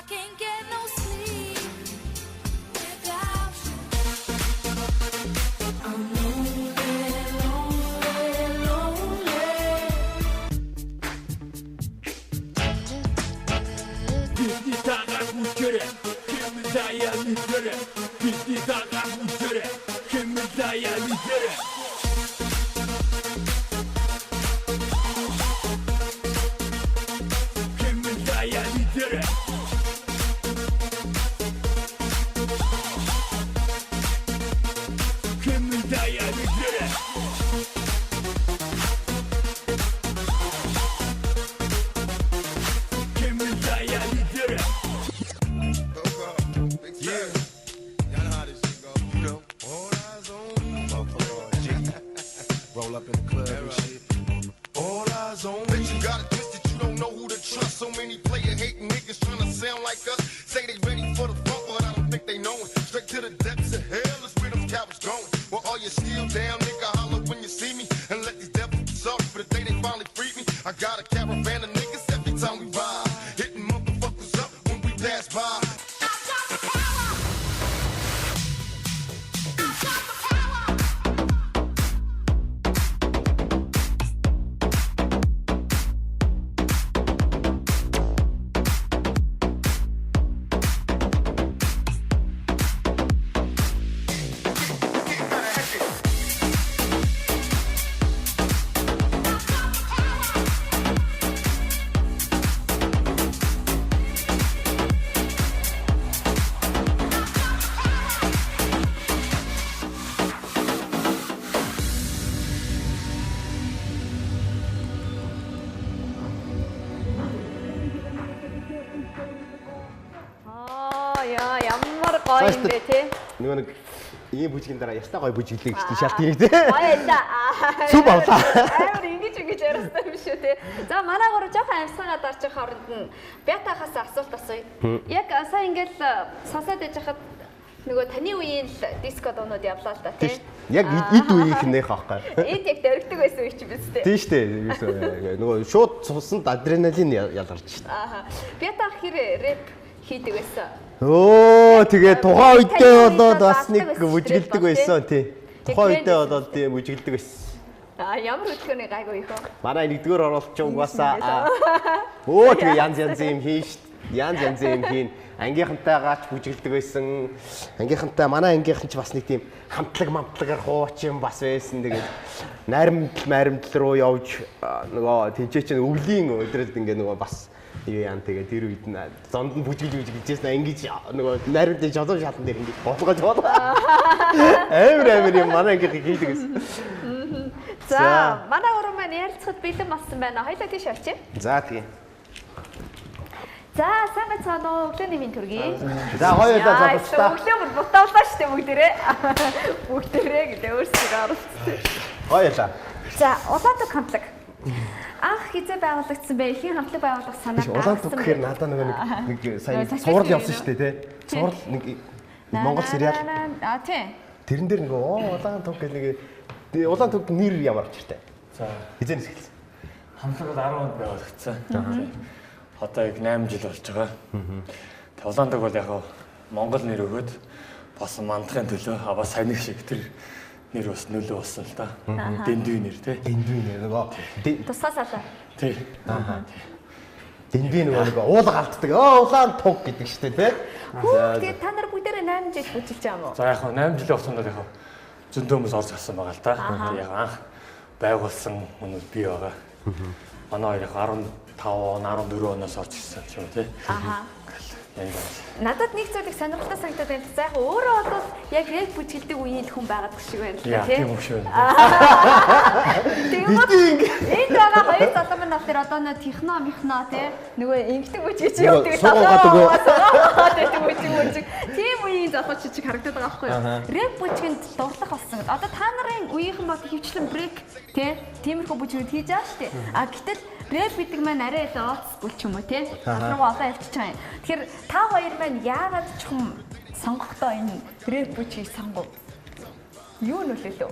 can't get no sleep without you. I'm lonely, lonely, lonely. Bitti takat bu köre, kimi dayanır. Bitti takat bu köre, kimi dayanır. Kimi dayanır. Kimi dayanır. Kimi dayanır. Yeah. Y'all know how this shit go. You know. All eyes on me. Motherfucker, G. Roll up in the club and shit. All eyes on me. You got it twisted, you don't know who to trust. So many player hating niggas trying to sound like us. Say they ready for the front, but I don't think they know it. Straight to the depths of hell is where them cowards going. Well, all you still down, nigga, holler when you see me. And let these devils be sorry for the day they finally freed me. I got a caravan of niggas every time we ride. Hitting motherfuckers up when we pass by. Яа, ямар гоё юм бэ те. Нөгөө нэг ийм бүжгийн дараа ястаа гоё бүжиглээ гэж шалт ирэх те. Баярлаа. Зүг боллоо. Амар ингэж яриастай юм шүү те. За манай гурав жоохон амьсгалаа дарчих хооронд нь бятахаас асуулт асууя. Яг сая ингээл сонсоод яж хахад нөгөө таны үеийн диско дуунууд явлаа л да те. Яг эд үеийнхнийх аахгүй. Эд яг дөрөгдөг байсан үеч биз те. Тийм шүү дээ. Нөгөө шууд цусанд адреналин ялгарч шүү дээ. Ааха. Бятах хэр рэп хийдэг байсан. Өө тэгээ тухайн үедээ болоод бас нэг бүжгэлдэг байсан тий. Тухайн үедээ болоод тийм бүжгэлдэг байсан. Ямар хөдөлгөөний гайгүй их вэ? Манай нэгдүгээр оролцож угаасаа өө тэгээ янз юм хийн шүү дээ. Янз юм хийн. Ангийнхантайгаач бүжгэлдэг байсан. Ангийнхантай манай ангийнхан ч бас нэг тийм хамтлаг хууч юм бас байсан. Тэгээд найрамдал руу явж нөгөө тэнцээ чинь өвлийн өдрөд ингээ нөгөө бас юу яан тэгээд тэр үед нь зонд нь бүжгэлжсэн ингэж нөгөө найрамдын жолоо шатан дээр ингэ болгож бодлоо. Амар юм манай ингэ хийдэг гэсэн. За манай гурван маань ярилцахад бэлэн болсон байна. Хоёулаа тийш очив. За тийм. За сайн байцгаана уу? Өглөөний минь төргий. За хоёулаа залуучдаа. Өглөө бүр бутаалаа штэ бүгдээрээ. Бүгдээрээ гэдэг өөрсдөө оролцсон. Хоёулаа. За улаандаг хамтлаг. Анх хизээ байгуулагдсан бэ? Ихийн хамтлаг байгуулах санаа. Улаандаг гэхээр надад нэг сайн цуврал явсан шүү дээ тий. Цуврал нэг Монгол сериал. Тийм. Тэрэн дээр нэг улаантаг гэх нэг улаантаг нэр ямар очиртай. За хизээс эхэлсэн. хамтлаг бол 10 онд байгуулагдсан. Одоо яг 8 жил болж байгаа. Тэг улаандаг бол яг Монгол нэр өгөөд босон мандахын төлөө аваа саяны шиг тэр нэр бас нөлөө болсон л да. Дэндүү нэр тий. Дэндүү нэр нөгөө Тусаасаа. Тий. Дэндүү нөгөө уул галтдаг. Улаан туг гэдэг шүү дээ тий. Тэгээд та нар бүгдээрээ 8 жил бүжиглэж байгаа юм уу? За яг 8 жилийн хугацаанд яг зөндөө хүмүүс орж гарсан байгаа л да. Яг анх байгуулсан хүмүүс бий байгаа. Манай хоёр яг 15 14 оноос орж ирсэн юм тий. Аха. Надад нэг зүйл их сонирхолтой санагдаад байна. За яг өөрөө бол яг рэп бүжгэлдэг үеийн хүн байгаад гэх шиг байна л да тийм үү шүү. Энд байгаа хоёр залуу маань болохоор одоо нэг техно михно тий нөгөө ингэдэг бүжгэж явдаг тийм үеийн залуу чиг харагдаад байгаа байхгүй юу? Рэп бүжгэнд дурлах болсон гэдэг. Одоо та нарын үеийнхэн бол хөвчлэн брейк тий тиймэрхүү бүжгүүд хийж байгаа шүү дээ. А гэтэл рэп гэдэг маань арай илүү олдсгүй ч юм уу тий. Руу олон явчих чам. Тэгэхээр та хоёр маань яагаад ч юм сонгохдоо энэ рэп бүжгийг сонгов? Юу нөлөөлөө?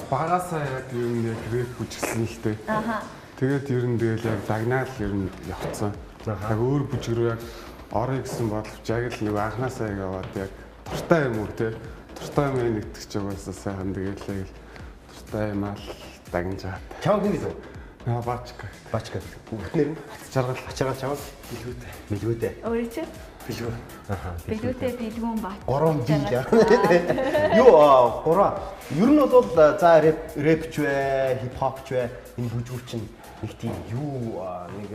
Багасаа яг юм яг рэп бүжигсэн ихтэй. Аха. Тэгээд ер нь тэгэл яг загнаал ер нь явцсан. Яг өөр бүжиг рүү яг орё гэсэн бодлого яг л нэг анханасаа яваад яг дуртай юм уу те. Дуртай юм нэгтгэж байгаасаа сайхан тэгэл яг дуртай юм аа дагнаж байгаа. Чамд ингэ үү? Наа бачка. Бачка. Бүгднэр нь Жаргал. ачаагаар чамд Билгүүтэй. мэлгүүдээ. Өөрөө чи Билгүү. билгүүтэй билгүүн бат. 3 бил. Юу гураа. Ер нь бол за рэпч вэ, хипхопч вэ энэ бүжгүүр чинь нэг тийм юу нэг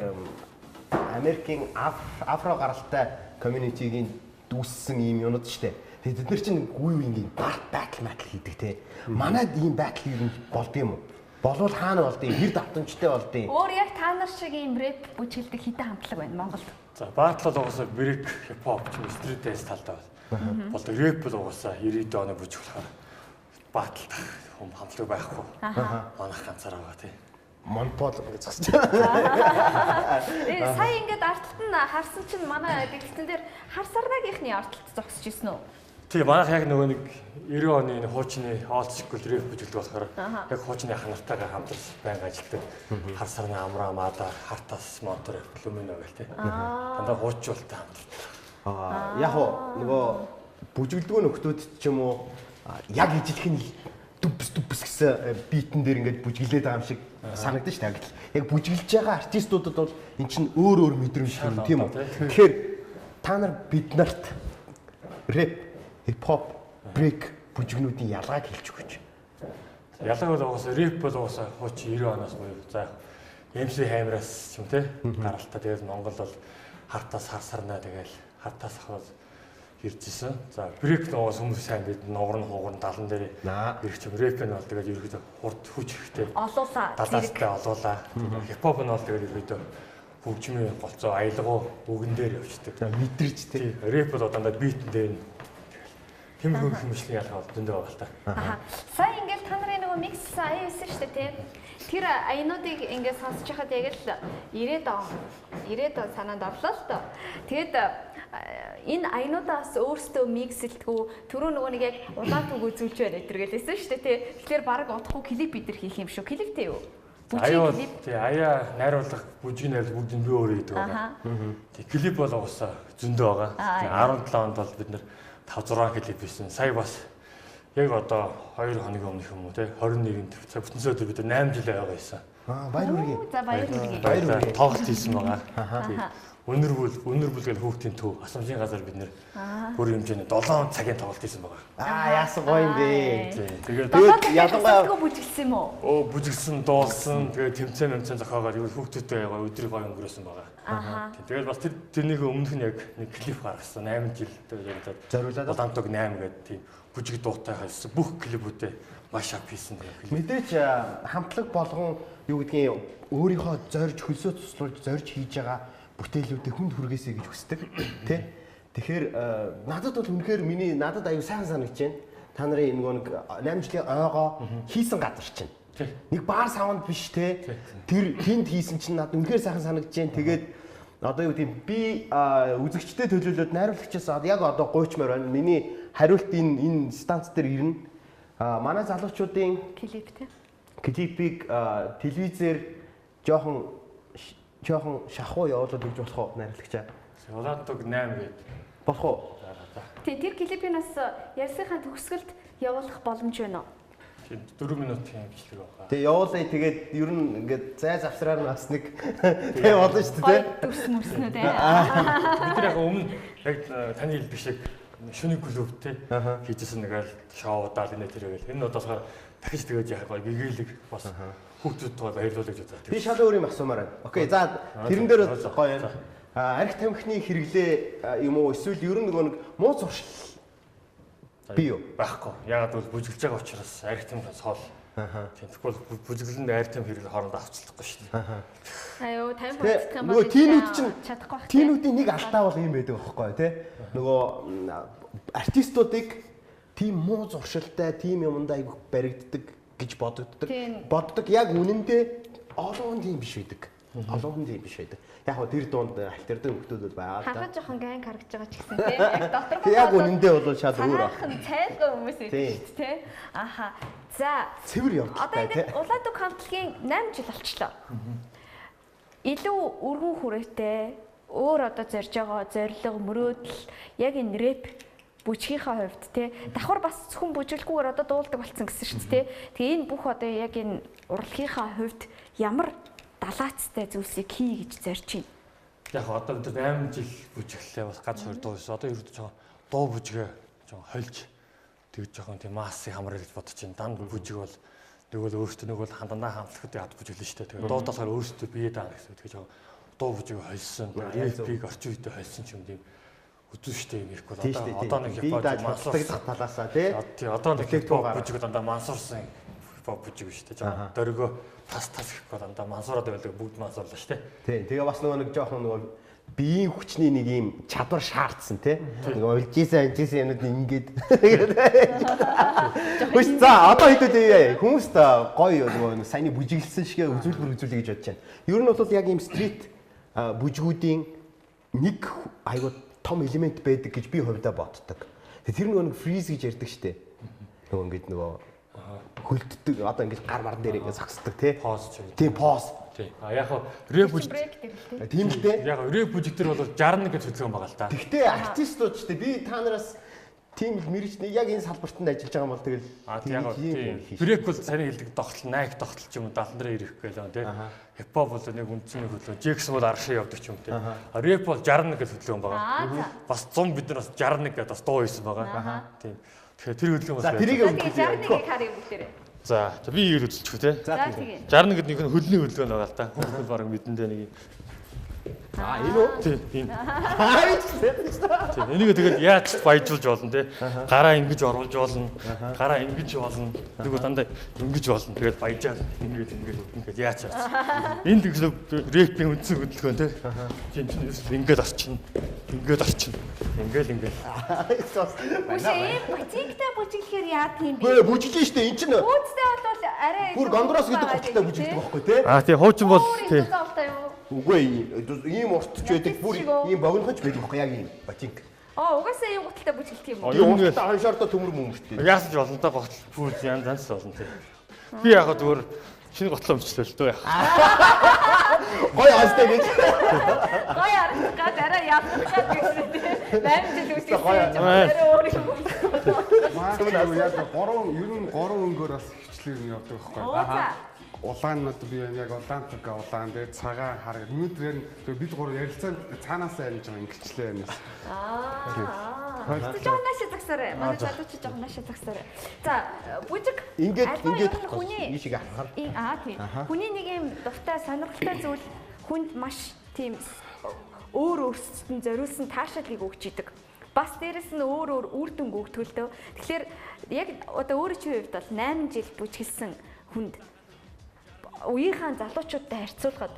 Америкийн афро гаралтай community-гийн дүүссэн юм юмуд шүү дээ. Тэгээд бид нар чинь үе үеийн battle хийдэг те. Манайд ийм battle ер нь болд юм уу? Болвол хаана болдгийг, хэр давтамжтай болдгийг. Өөр яг та нар шиг ийм рэп бүжгэлдэг хитэн хамтлаг байна Монголд. За баатлал угаасаа брейк хипхоп ч стрит дэйс талдаа байна. Болдог рэп бол угаасаа 90-д оны бүжиг болохоор баатлах хүм хамтлаг байхгүй. Манайх ганцаар байгаа тий. Монпол гэж. Сая ингээд артталт нь харсан чинь манай дэлгэцэн дээр хар сарнагийнхны артталт зогсож ирсэн үү? Тий манайх яг нөгөө нэг 90 оны нэг хуучны old school рэп бүжгэлдэг болохоор яг хуучны ах нартайгаа хамтарч байнга ажилладаг. Хар сарны амраа маада хартас мотор плюмино гэл тий. Дандаа хуучуултай хамтарч. Яг нөгөө бүжгэлдгөө нөхдүүд ч юм уу яг ижилх нь дүбс гэсэн битэн дээр ингээд бүжгэлээд байгаа юм шиг санагдаж шүү дээ. Яг бүжгэлж байгаа артистуудад бол эн чинь өөр мэдрэмж юм тийм үү? Тэгэхээр та нар бид нарт рэп, хипхоп, брейк бүжгнүүдийн ялгааг хэлж өгөөч. Ялаг бол угаасаа рэп бол угаасаа хууч 90 оноос буюу за MC Хамраас ч юм те гаралтай тэгээд Монгол бол хартаас хар сарнаа тэгэл хартаас ахвал иржсэн. За брейк нугас хүмүүс сайн бид нугар хуугар 70 дээр ирэх юм рэп нь бол тэгээд ерөөдөө хурд хүч хэрэгтэй. Олуулаа. Далаастай олуулаа. Хипхоп нь бол тэгээд ерөөдөө хөгжмийн голцоо аялгау үгэн дээр явждаг. За мэдэрч тий. Рэп бол дандаа битэн дээр хэм хэмжлэн ялгаа зөндөө байгаа л та. Сая ингээд та нарын нөгөө микс аяа өссөн шүү дээ тий. Тэр аянуудыг ингээд сонсож байхад яг л 90-д он санаанд орлоо л доо. Тэгээд энэ аянуудаас өөрсдөө миксэлтгүү түрүү нөгөө нэг яг улаан түг үзүүлж байна гэтэргэлээсэн шүү дээ тий. Тэгэхээр баг удахгүй клип бид нар хийх юм шүү. Клиптэй юу? Аяа тий аяа найруулах бүжгийн найруулах бүгд нь би өөрөө хийдэг байгаа. Тий клип бол уусаа зөндөө байгаа. 17 онд бол бид нар 5-6 клип хийсэн. Сая бас яг одоо 2 хоногийн өмнөх юм уу те 21-нд цаг бүтэнсөө өдөр бид 8 жил байгаа байсан. Баяр үргээ. За баяр үргээ. Тоглолт хийсэн байгаа. Өнөр бүл гэл хүүхдийн төв асамжийн газар бид нэр бүр хэмжээний 7 цагийн тоглолт хийсэн байгаа. Яасан гоё юм бэ. Тэгээд ялангуяа бүжиглсэн юм уу? Бүжиглсэн, дуулсан, тэгээд тэмцээн зохиогоод юу хүүхдүүдтэй байгаа өдрийг гоё өнгөрөөсөн байгаа. Тэгээд бас тэрнийг өмнөх нь яг нэг клип гаргасан 8 жил тэгээд зориулаад Улаантуг 8 гэдэг тийм бүжиг дуутай хайсан бүх клипүүдээ маш ап хийсэн. Мэдээж хамтлаг болгон юу гэдгийг өөрийнхөө зорж хөлсөө туслуулж зорж хийж байгаа бүтээлүүдээ хүнд хүргээсэй гэж хүсдэг тий. Тэгэхээр надад бол үнэхээр надад аюу сайн санагдаж байна. Та нарын нөгөө нэг 8 жилийн ойгоо хийсэн газар чинь. Нэг баар саунд биш тий. Тэр тэнд хийсэн чинь надад үнэхээр сайхан санагдаж байна. Тэгээд одоо юу гэдэг би үзэгчтэй төлөөлөд найруулагчаас яг одоо гуйчмаар байна. Миний хариулт энэ станц дээр ирнэ. Манай залуучуудын клип тий. Клипийг телевизээр жоохон шахуу явуулаад өгч болох уу найруулагчаа? Улаантуг 8 гээд болох уу? Тэр клипийнээс ярьсныхаа төгсгөлд явуулах боломж байна уу? 4 минутын хэмжлэг байгаа. Тэгээ явуулъя. Тэгээд ер нь ингээд зай завсраар нь бас нэг тэг болно шүү дээ. Дүрс мөрснөө дээ. Бид нар яг өмнө яг таны хэлдэг шиг шүний клуб те хийжсэн нэг л шоудаа энэ тэргээл энэ удаагаар дахиж тэгээд яах гоё гэгээлэг бас хүүхдүүд гоё баярлуулж байгаа. Би шал өөр юм асуумаар байна. Окей. За тэрэн дээр гоё юм. Арх тамхины хэрэглээ юм уу эсвэл ер нь нөгөө нэг муу зуршил би юу байхгүй. Ягаад бол бүжиглж байгаа учраас арх тамхи соол. Тийм тэгвэл бүжиглэнд арх тамхи хэрэг хоорондоо авчлахгүй шүү дээ. Аюу 50 процент юм байна. Нөгөө тийнүүд чинь чадахгүй байх. Тийнүүдийн нэг алдаа бол юм байдаг байхгүй тий. Нөгөө артистуудыг тийм муу зуршилтай, тийм юмдаа айгу баригддаг гэж боддог. Яг үнэндээ олон тийм биш байдаг. Олон тийм биш байдаг. Яг хоо тэр дунд альтернатив хүмүүс бол байгаа л да. Харахад жоохон ганг харагдж байгаа ч гэсэн тийм. Яг доторх нь яг үнэндээ бол шал өөр баг. Цайлгаа хүмүүс байдаг шүү дээ. Аха. За. Цэвэр явдалтай тийм. Одоо Улаантуг хамтлагийн 8 жил болчлоо. илүү өргөн хүрээтэй өөр одоо зорж байгаа зорилго мөрөөдөл яг энэ рэп бүжгийнхаа хувьд те давхар бас зөвхөн бүжгэлгүйгээр одоо дуулдаг болсон гэсэн шүү дээ. Тэгээ энэ бүх одоо яг энэ урлагийнхаа хувьд ямар далаацтай зүйлсийг хий гэж зорж байна. Яг одоо бид 8 жил бүжиглэлээ бас ганц хоёр дуу байсан. Одоо ерөөд жоохон дуу бүжгээ жоохон хольж тэгж жоохон тийм массыг хамраа гэж бодож байна. Данд бүжиг бол нөгөө өөртөө нөгөө хандандаа хамтлагд яд бүжиглэн шүү дээ. Тэгээ дуу талаар өөртөө бие даа гэсэн. Тэгээ жоохон дуу бүжиг хольсон. Рэпийг орчин үедээ хольсон ч юм тийм үзэн штэ юм их бол одоо нэг хипхоп мансурдаг талаасаа тий. Одоо нэг хипхоп бүжиг дандаа мансурсан хипхоп бүжиг штэ. Жоохон дөргөө тас ихгүй дандаа мансураад байлаа бүгд мансуурлаа штэ. Тий. Тэгээ бас нөгөө нэг жоохон нөгөө биеийн хүчний нэг юм чадвар шаардсан тий. Нөгөө өлжсэн юмуд ингээд. Хүч за одоо хэдүүд хүмүүст гоё нөгөө саяны бүжиглсэн шигээ үзүүлбэр үзүүлэе гэж бодож байна. Ер нь бол яг юм стрит бүжгүүдийн нэг айгуу том элемент байдаг гэж би хувьдаа боддог. Тэр нөгөө нэг фриз гэж ярьдаг штэ. Нөгөө ингээд нөгөө хөлддөг одоо ингээд гар мар дээр ингээд сагсдаг тий. Поз ч юм. Тий поз. Тий. А яг рэп бүжиг. Тийм л дээ. Яг рэп бүжиг төр бол 61 гэж хөдөлгөөн байгаа л да. Гэхдээ артистууд ч би та нараас тийм л мэрэгчний яг энэ салбартанд ажиллаж байгаа юм бол тэгэл яг тийм брейк бол царийн хэлдэг тогтол найк тогтол ч юм уу 70 ирэх гээл тий. Хипхоп бол нэг үндсний хөдөлгөөн. Джексон бол аргашаа явдаг ч юм тий. Рэп бол 61 гэж хөдөлгөөн байгаа. Бас 100 бид нар бас 61 гэдэг бас дуу хийсэн байгаа. Тийм. Тэгэхээр тэр хөдөлгөөн бас. За тэрийг61-ийг харъя бүгдээрээ. За би игээр үзэлчихв тий. За тэгээ. 61 гэдэг нэг хөлний хөдөлгөөн байгаа л да. Хөлбөр баг мэдэндээ нэг. Энэ үү? Тийм. Энийг тэгэл яаж баяжуулж болно те? Гараа ингэж оруулж болно. Гараа ингэж болно. Нэг дандаа ингэж болно. Тэгээд баяжаад ингэж яаж чаач. Энд тэгсэн рэпийн үндсэн хөдөлгөөн те. Тийм чинь ингэж орчин. Ингэж орчин. Ингээл. Үгүй ээ, батингтай бүжиглэхээр яа тийм бэ? Өө бүжиглэн штэ эн чинь. Үүдтэй бол арай Бүр гондроос гэдэг голтой бүжигдэх байхгүй тий. Тийм хуучин бол тийм. Үгүй ийм уртч байдаг бүр ийм богинохч байдаг байхгүй яг ийм батинг. Угаасаа ийм гуталтай бүжиглэх юм уу? Ийм урттай ханшаартаа төмөр мөмөртэй. Яасч болно та гот бүр янз янз болно тий. Би яг зүгээр шинэ готлоо өмчлөө л дөө яах. Гой астай гэж. Гой арга дараа яах гэсэн тий. 8 жил үсчихсэн. Арай өөр юм. Маа яг 3 өнгөөр бас хвчлэр нь явдаг байхгүй. Улаанууд би яг улаан дээр цагаан хар өнөөдөр бид гур ярилцсан цаанаас амьж байгаа ингэчлээ юмнаас. Жохон наашаа загсараа. Манай залууч жохон наашаа загсараа. За бүжиг ингээд хүний ийшээ харахаар. Тийм. Хүний нэг юм дуртай сонирхолтой зүйл хүнд маш тийм өөр өөрсдөд зориулсан таашаалыг өгч идэг. Бас дээрэс нь өөр үр дүнг өгдөг л дөө. Тэгэхээр яг одоо өөрөө чи хувьд бол 8 жил бүжгэлсэн хүнд үеийнхэн залуучуудтай харьцуулахад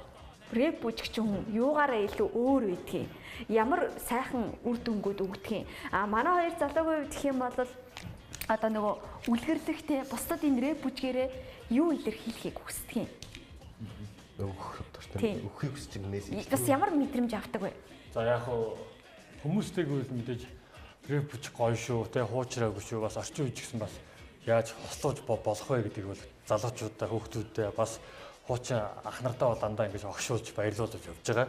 рэп бүжигч хүн юугаараа илүү өөр байдгийг ямар сайхан үр дүнгууд өгдөг юм. Манай хоёр залуугийн хувьд гэх юм бол одоо нөгөө үлгэрлэгтэй бусдад энэ рэп бүжгээрээ юу илэрхийлэхийг хүсдэг юм. Өгөхийг хүсэж байгаа мессеж. Бас ямар мэдрэмж авдаг вэ? За яг хүмүүстэйг үл мэдээж рэп бүжиг гоё шүү, тэ хуучраагүй шүү, бас орчин үеч гэсэн бас яаж хослуулж болох вэ гэдгийг бол залуучуудаа хүүхдүүдээ бас хуучин ах нартаа бол дандаа ингэж огшуулж баярлуулж явж байгаа.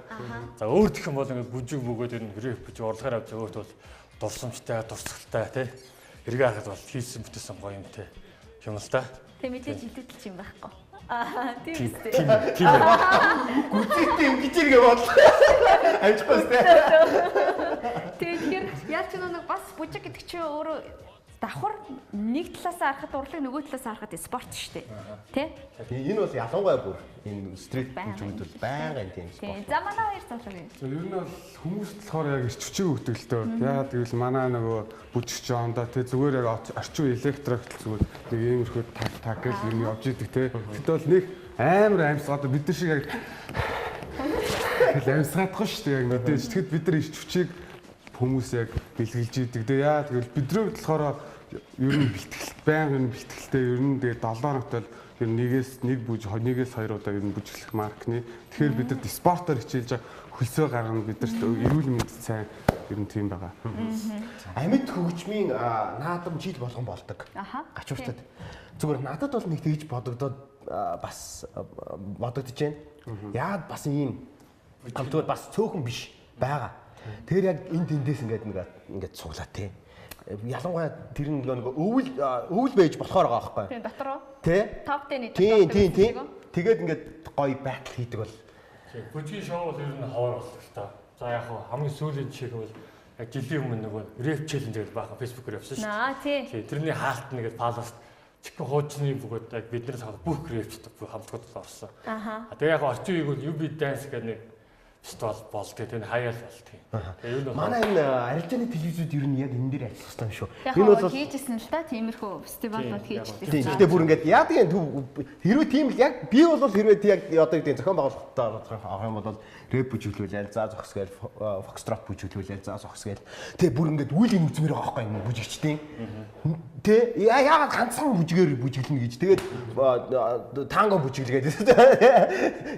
За өөр гэх юм бол ингэ бүжиг бөгөөд энэ рэп бүжиг урлагаар авч өөрт бол дурсамжтай, дурсгалтай тий. Эргээ харахад бол хийсэн бүтээсэн гоё юм тий. Юм л та. Тэг мэдээж илүүдэлч юм байхгүй. Тийм үстэй. Тийм. Гүцэтэй юм гэж иргэ бод. Амжихгүй үстэй. Тэгэхээр яаж ч нэг бас бүжиг гэдэг чинь өөрөө давхар нэг талаас харахад урлаг нөгөө талаас харахад спорт шүү дээ. Тэ? Энэ бол ялангуяа бүр энэ стрит бүжигд бол байнгын тийм спорт. За манай хоёр залуугийн. Ер нь бол хүмүүс болохоор яг ирч хүчиг өгдөг л дөө. Яагаад гэвэл манай нөгөө бүжигч жоондоо тэ зүгээр яг орчин электрик зүгээр нэг иймэрхүү так гэж юм явж идэг тэ. Гэтэл бол нэг амар амьсгаад бид нар шиг яг амьсгаадах шүү дээ яг мэдээж. Тэгэхэд бид нар ирч хүчиг хүмүүс яг бэлгэлж идэг дээ. Яа тэгвэл бидрээ болохоор ер нь бэлтгэл байнгын бэлтгэлтэй ер нь тэгээ 7 хоногт бол ер нь нэгээс 2 удаа ер нь бүжиглэх маркны. Тэгэхээр бид нар спортоор хичээлж хөлсөө гаргана бид нарт эрүүл мэнд сайн Ер нь тийм байгаа. Амьд хөгжмийн наадам жил болгон болдог. Гачууртад. Зүгээр надад бол нэг тэгж бодогдоод бас бодогдож байна. Яагаад бас ийм хамтгүй бас цөөхөн биш байгаа. Тэр яг энэ тэндээс ингээд суглаа те. Ялангуяа тэр нэг өвөл байж болохоор байгаа байхгүй. Тийм дотор уу? Тэ? Топ 10-ийн Тийм. Тэгээд ингээд гоё байтал хийдэг бол. Бүжгийн шоу бол ер нь ховор болдог л та. За яг хамгийн сүүлийн жишээ бол яг жилийн өмнө нөгөө рэп челленж гэж баахан фэйсбүүкээр явсан шүү дээ. Тийм. Тэрний хаалт нэгээд паласт чихэн хуучны бөгөөд яг бидний цагт бүх рэпчд хамтлагууд орсон. Тэгээ яг орчин үеиг бол UB dance гэдэг нэг фестивал болдог. Тэр хаяал болдог. Тэгээ юу манай энэ арилжааны телевизүүд ер нь яг энэ дээр ажиллах хэрэгтэй юм шүү. Энэ бол хийжсэн л та тиймэрхүү фестивалууд хийждэг. Тийм. Гэтэ бүр ингээд яадаг юм хэрвээ тийм л яг би бол хэрвээ яг одоо гэдэг зохион байгуулалтаа авах юм бол рэп бүжиглүүлээл заа зогсгээл фокстрот бүжиглүүлээл заа зогсгээл тэгээ бүр ингээд үеийн үзмээр байгаа байхгүй юм бүжигчдийн. Тэ яагаад ганцхан бүжгээр бүжиглэнэ гэж тэгээд танго бүжиглгээд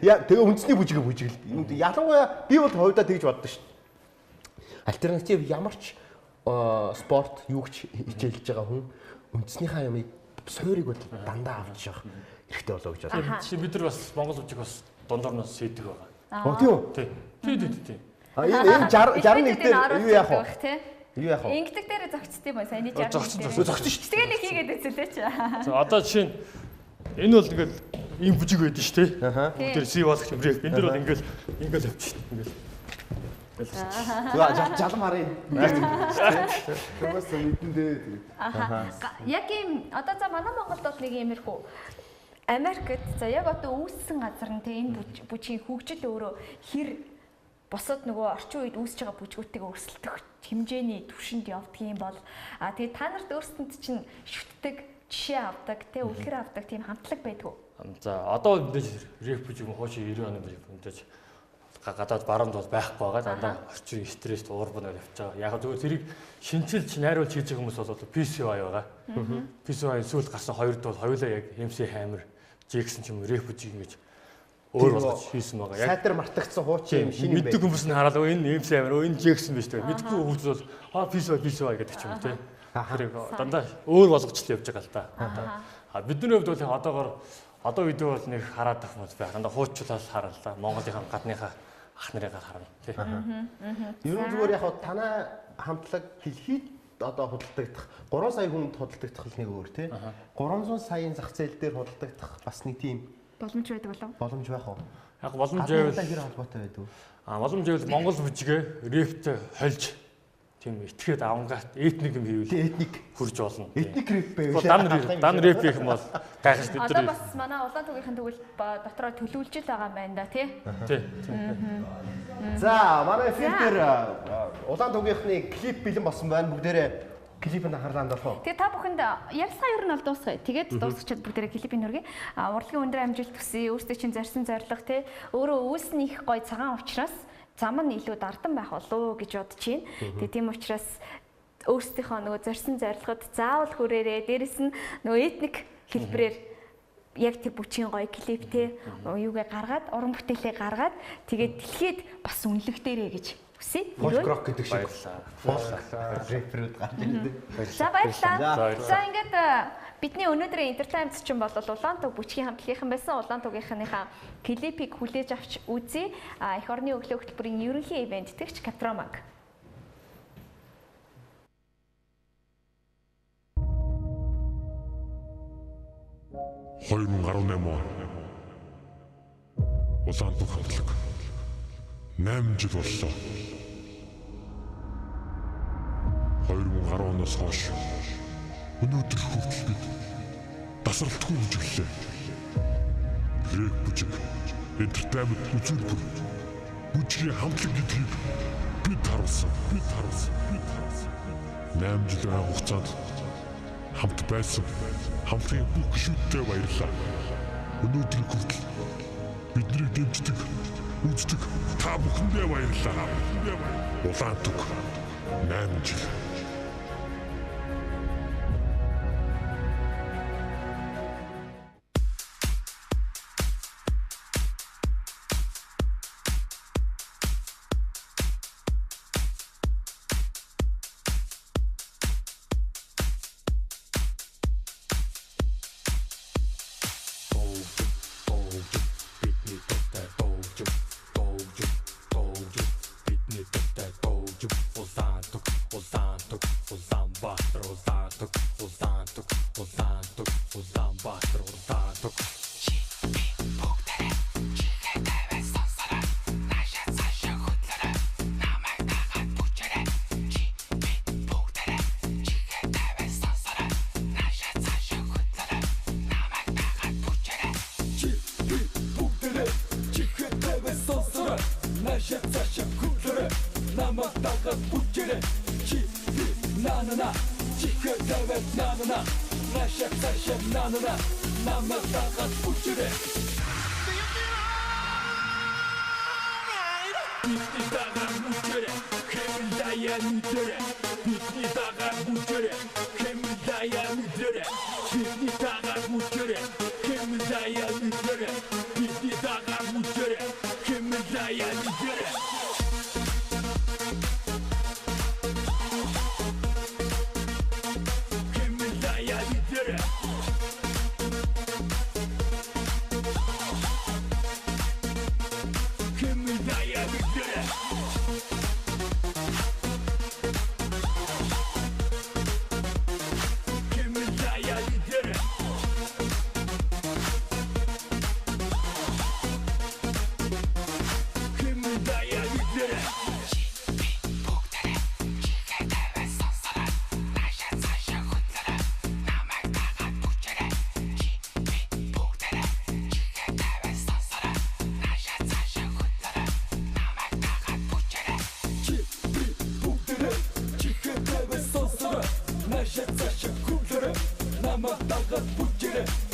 яа тэгээ үндэсний бүжигээ бүжиглээ. Ялангуяа би бол хувьдаа тэгж боддог шүү дээ. Альтернатив ямар ч спорт юу ч хичээлж байгаа хүн үндэснийхаа ямыг сойрыг бол дандаа авч явах хэрэгтэй болоо гэж бодлоо. Чи бид нар бас Монгол бүжиг бас дундуур нь сийдэг байгаа. Тийм үү? Тийм. Энэ 61 дээр юу яах вэ? Юу яах вэ? Ингэдэг дээр зогцсон юм байна. Саяны 60. Зогцсон шүү. Тэгээ нэг хийгээд үзүүлээ чи. За одоо жишээ нь энэ бол ингээд ийм бүжиг байдаг шүү дээ. Бүгд си болох юм рэп. Энд дэр бол ингээд явчих. Ингээд Жалам харъя. Тэгээс мэдэндээ. Яг ийм одоо за манай Монголд бол нэг иймэрхүү Америкт за яг одоо үүссэн газар нь те энэ бүжгийн хөгжил өөрөө хэр босод нөгөө орчин үед үүсэж байгаа бүжгүүдтэйг өрсөлдөх хэмжээний түвшинд явдаг юм бол тэгээ та нарт өөрсдөнд чинь шүтдэг жишээ авдаг те үлгэр авдаг тийм хамтлаг байдгүй. За одоо мэдээж рэп бүжиг хуучин 90 оны мэдээж гадаад баруун бол байхгүй байгаа. Дандаа орчин стресст уурбанаар явж байгаа. Яг зөвхөн зэрэг шинжилж найруулж хийж байгаа хүмүүс бол PCY байгаа. PCY сүүлд гарсан хоёрд бол хоёулаа яг MC Hammer, Jackson ч юм уу рэп бүжиг ингэж өөр болгож хийсэн байгаа. Яг сайтар мартагдсан хуучин юм шинэ мэддэг хүмүүс нь хараад энэ MC Hammer, энэ Jackson биш тэгээ. Мэдгүй хүмүүс бол PCY гэдэг ч юм уу тийм. Тэр дандаа өөр болгочлоо явж байгаа л да. Бидний хувьд бол одоогоор одоо үед бол нэг хараад ах хүмүүс байх. Дандаа хуучуулаад харалаа. Монголынхаа гадныхаа ах нарыгаар харна тий. Ер нь зүгээр яг танай хамтлаг дэлхийд одоо худалдагдах 3 сая хүнд худалдагдах нэг өөр тий. 300 саяын зах зээл дээр худалдагдах бас нэг тийм боломж байдаг болов? Боломж байх уу? Яг боломж байвал хэр холбоотой байдаг вэ? Боломж байвал Монгол бүжгээ рэптэй хольж тийм этгээд авангарт этник юм хийвэл этник хурж болно. Этник рэп байвал дан рэп гэх юм бол гайхаж бид нар одоо бас манай улаан түүхийн тэгвэл дотроо төлөвлөж л байгаа юм байна да тий. Тий. За манай фильмээр улаан түүхийнхний клип бэлэн болсон байна. Бүгдээрээ клипэнд анхаарлаа хандуулах. Тэгээ та бүхэнд ярилцлага ер нь бол дуусгая. Тэгээд дуусчихад бүгдээрээ клипийн хүргэе. Урлагийн өндөр амжилт төсөй, өөрсдөө чинь зорьсон зорилго тий. Өөрөө үүснийх гой цагаан учраас зам нь илүү дардан байх болов гэж бодож байна. Тэгээ тийм учраас өөрсдийнхөө нөгөө зорьсон зорилгод заавал хүрээрээ дээрэс нь нөгөө этник хэлбэрээр яг тэр бүчийн гоё клиптэй юугээ гаргаад уран бүтээлээ гаргаад тэгээд дэлхийд бас үнэлэгдээрэй гэж хүсье. Фолк гэдэг шиг рэперүүд гарч ирдэг. За баярлалаа. За ингээд бидний өнөөдрийн Entertainment чинь бол улаан туг бүчгийн хамтлагийнхан байсан. Улаан тугийнхныхаа клипийг хүлээж авч үзье. Эх орны өглөө хөтөлбөрийн ерөнхий ивент итгэгч Катромаг. $2018 он улаан туг хамтлаг 8 жил боллоо. 2010 оноос хойш өнөөдөр хүртэл бид тасралтгүй бүжиглээ. Рэп бүжиг, entertainment үзүүлбэр, бүжгийн хамтлаг гэдгийг бид харуулсан. 8 жилийн хугацаанд хамт байсан хамтлагийн бүх гишүүдтэй баярлалаа. Өнөөдөр хүртэл биднийг дэмждэг, үздэг та бүхэндээ баярлалаа. Улаан туг 8 жил. Улаанбаатар улаантук улаантук улаантук Улаанбаатар улаантук Наша цаша культура намайг дагаад бүжээрэй чи нанана чихэ тавэт нанана наша цаша нанана намайг дагаад бүжээрэй Бидний дагаад бүжээрэй хэмлэя нүдэрэ бидний дагаад бүжээрэй хэмлэя нүдэрэ бидний дагаад бүжээрэй хэмлэя нүдэрэ бидний дагаад бүжээрэй хэмлэя нүдэрэ Наша цаша культура намайг дагаад бүжээрэй